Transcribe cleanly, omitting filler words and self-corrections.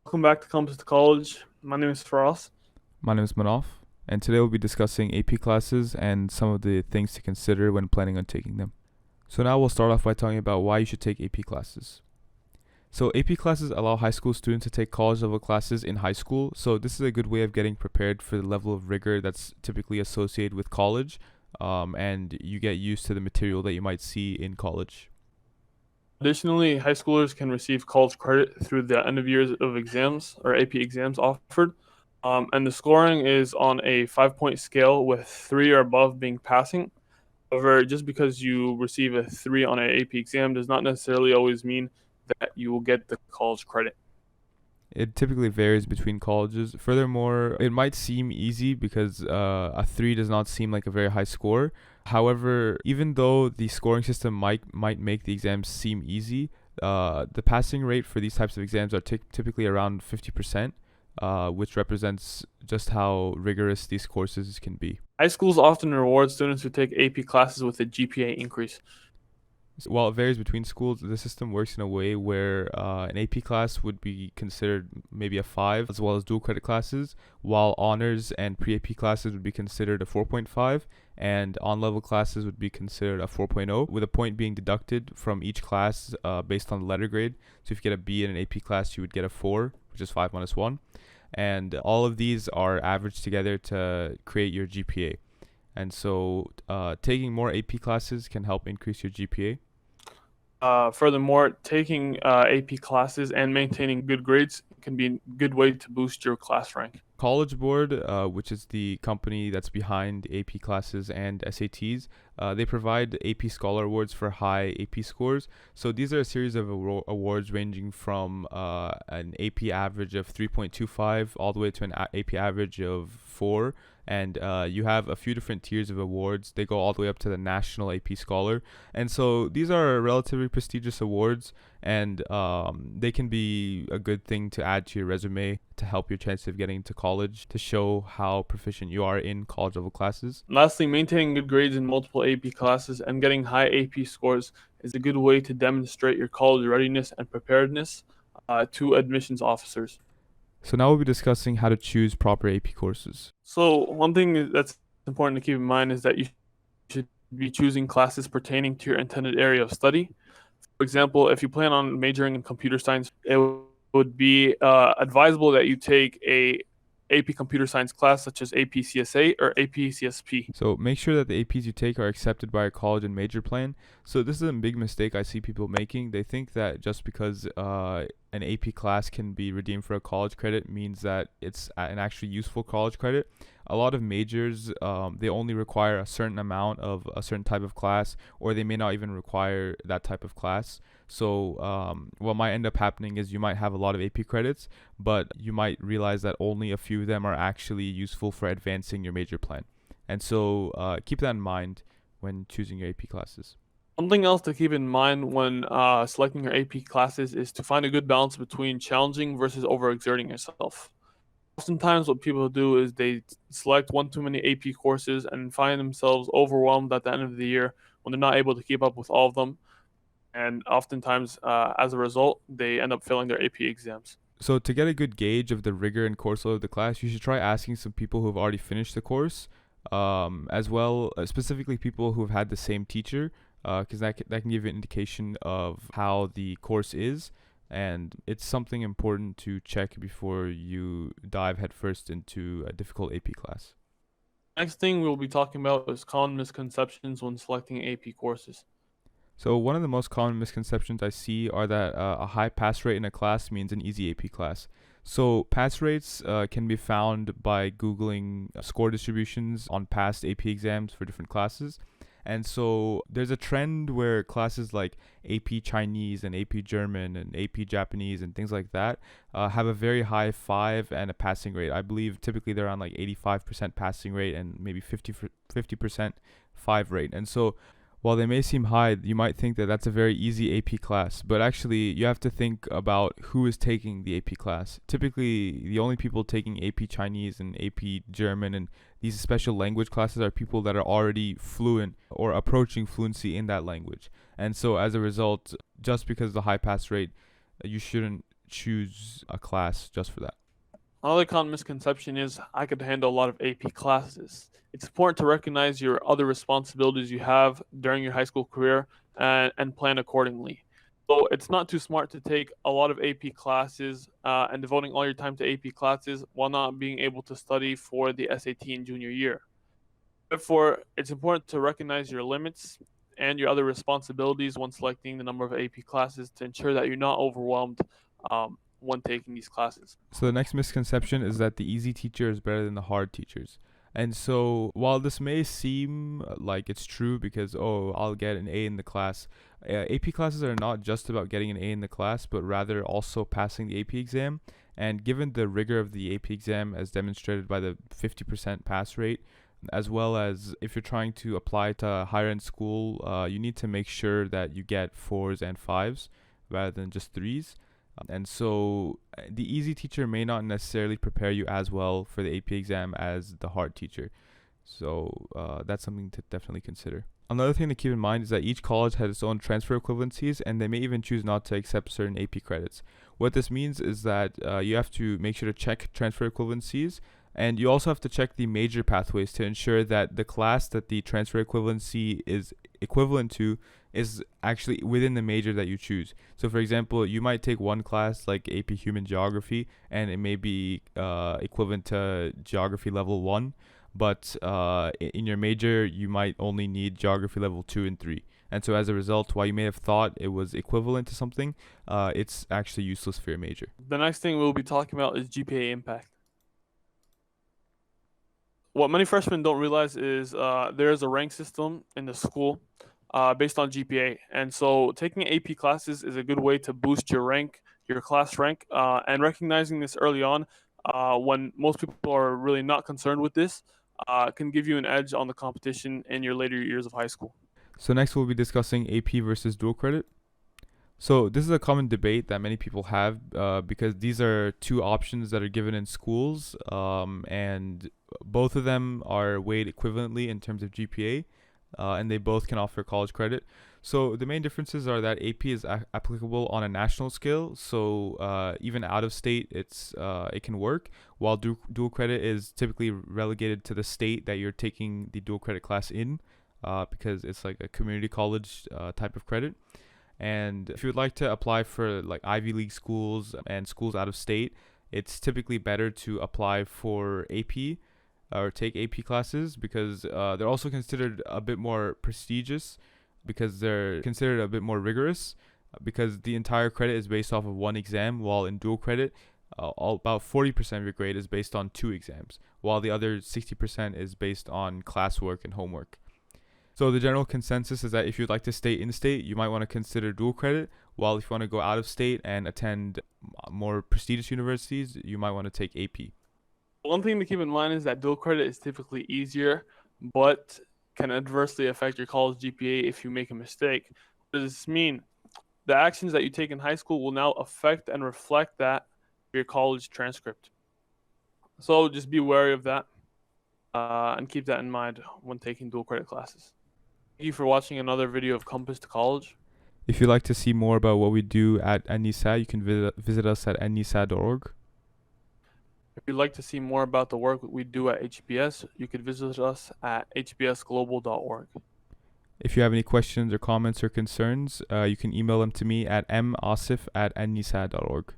Welcome back to Compass to College. My name is Faraz. My name is Manaf, and today we'll be discussing AP classes and some of the things to consider when planning on taking them. So now we'll start off by talking about why you should take AP classes. So AP classes allow high school students to take college level classes in high school, so this is a good way of getting prepared for the level of rigor that's typically associated with college, and you get used to the material that you might see in college. Additionally, high schoolers can receive college credit through the end of years of exams or AP exams offered. And the scoring is on a 5 point scale with 3 or above being passing. However, just because you receive a 3 on an AP exam does not necessarily always mean that you will get the college credit. It typically varies between colleges. Furthermore, it might seem easy because a 3 does not seem like a very high score. However, even though the scoring system might make the exams seem easy, the passing rate for these types of exams are typically around 50%, which represents just how rigorous these courses can be. High schools often reward students who take AP classes with a GPA increase. While it varies between schools, the system works in a way where an AP class would be considered maybe a 5, as well as dual credit classes, while honors and pre AP classes would be considered a 4.5, and on level classes would be considered a 4.0, with a point being deducted from each class based on the letter grade. So if you get a B in an AP class, you would get a 4, which is 5 minus 1. And all of these are averaged together to create your GPA. And so taking more AP classes can help increase your GPA. Furthermore, taking AP classes and maintaining good grades can be a good way to boost your class rank. College Board, which is the company that's behind AP classes and SATs, they provide AP Scholar Awards for high AP scores. So these are a series of awards ranging from an AP average of 3.25 all the way to an AP average of 4. And you have a few different tiers of awards. They go all the way up to the National AP Scholar. And so these are relatively prestigious awards, and they can be a good thing to add to your resume to help your chances of getting into college, to show how proficient you are in college level classes. Lastly, maintaining good grades in multiple AP classes and getting high AP scores is a good way to demonstrate your college readiness and preparedness to admissions officers. So now we'll be discussing how to choose proper AP courses. So, one thing that's important to keep in mind is that you should be choosing classes pertaining to your intended area of study. For example, if you plan on majoring in computer science, it would be advisable that you take a AP computer science class such as AP CSA or AP CSP. So make sure that the APs you take are accepted by a college and major plan. So this is a big mistake I see people making. They think that just because an AP class can be redeemed for a college credit means that it's an actually useful college credit. A lot of majors, they only require a certain amount of a certain type of class, or they may not even require that type of class. So what might end up happening is you might have a lot of AP credits, but you might realize that only a few of them are actually useful for advancing your major plan. And so keep that in mind when choosing your AP classes. Something else to keep in mind when selecting your AP classes is to find a good balance between challenging versus overexerting yourself. Oftentimes, what people do is they select one too many AP courses and find themselves overwhelmed at the end of the year when they're not able to keep up with all of them. And oftentimes, as a result, they end up failing their AP exams. So to get a good gauge of the rigor and course load of the class, you should try asking some people who have already finished the course, as well, specifically people who have had the same teacher, because that can give you an indication of how the course is, and it's something important to check before you dive headfirst into a difficult AP class. Next thing we'll be talking about is common misconceptions when selecting AP courses. So one of the most common misconceptions I see are that a high pass rate in a class means an easy AP class. So pass rates can be found by Googling score distributions on past AP exams for different classes. And so there's a trend where classes like AP Chinese and AP German and AP Japanese and things like that have a very high 5 and a passing rate. I believe typically they're around like 85% passing rate and maybe 50% 5 rate. And so while they may seem high, you might think that that's a very easy AP class, but actually you have to think about who is taking the AP class. Typically, the only people taking AP Chinese and AP German and these special language classes are people that are already fluent or approaching fluency in that language. And so as a result, just because of the high pass rate, you shouldn't choose a class just for that. Another common misconception is I could handle a lot of AP classes. It's important to recognize your other responsibilities you have during your high school career and plan accordingly. So it's not too smart to take a lot of AP classes and devoting all your time to AP classes while not being able to study for the SAT in junior year. Therefore, it's important to recognize your limits and your other responsibilities when selecting the number of AP classes to ensure that you're not overwhelmed when taking these classes. So the next misconception is that the easy teacher is better than the hard teachers. And so while this may seem like it's true because, oh, I'll get an A in the class, AP classes are not just about getting an A in the class, but rather also passing the AP exam. And given the rigor of the AP exam as demonstrated by the 50% pass rate, as well as if you're trying to apply to higher end school, you need to make sure that you get fours and fives rather than just threes. And so the easy teacher may not necessarily prepare you as well for the AP exam as the hard teacher. So that's something to definitely consider. Another thing to keep in mind is that each college has its own transfer equivalencies, and they may even choose not to accept certain AP credits. What this means is that you have to make sure to check transfer equivalencies, and you also have to check the major pathways to ensure that the class that the transfer equivalency is equivalent to is actually within the major that you choose. So, for example, you might take one class like AP Human Geography, and it may be equivalent to Geography Level 1, but in your major, you might only need Geography Level 2 and 3. And so, as a result, while you may have thought it was equivalent to something, it's actually useless for your major. The next thing we'll be talking about is GPA Impact. What many freshmen don't realize is there is a rank system in the school based on GPA. And so taking AP classes is a good way to boost your rank, your class rank, and recognizing this early on when most people are really not concerned with this can give you an edge on the competition in your later years of high school. So, next we'll be discussing AP versus dual credit. So this is a common debate that many people have because these are two options that are given in schools, and both of them are weighed equivalently in terms of GPA, and they both can offer college credit. So the main differences are that AP is applicable on a national scale, so even out of state, it can work, while dual credit is typically relegated to the state that you're taking the dual credit class in, because it's like a community college type of credit. And if you would like to apply for like Ivy League schools and schools out of state, it's typically better to apply for AP or take AP classes because they're also considered a bit more prestigious because they're considered a bit more rigorous because the entire credit is based off of one exam, while in dual credit, about 40% of your grade is based on two exams, while the other 60% is based on classwork and homework. So the general consensus is that if you'd like to stay in state, you might want to consider dual credit, while if you want to go out of state and attend more prestigious universities, you might want to take AP. One thing to keep in mind is that dual credit is typically easier, but can adversely affect your college GPA if you make a mistake. What does this mean? The actions that you take in high school will now affect and reflect that your college transcript. So just be wary of that and keep that in mind when taking dual credit classes. Thank you for watching another video of Compass to College. If you'd like to see more about what we do at An-Nisa, you can visit us at annisa.org. If you'd like to see more about the work we do at HBS, you could visit us at hbsglobal.org. If you have any questions or comments or concerns, you can email them to me at masif@annisa.org.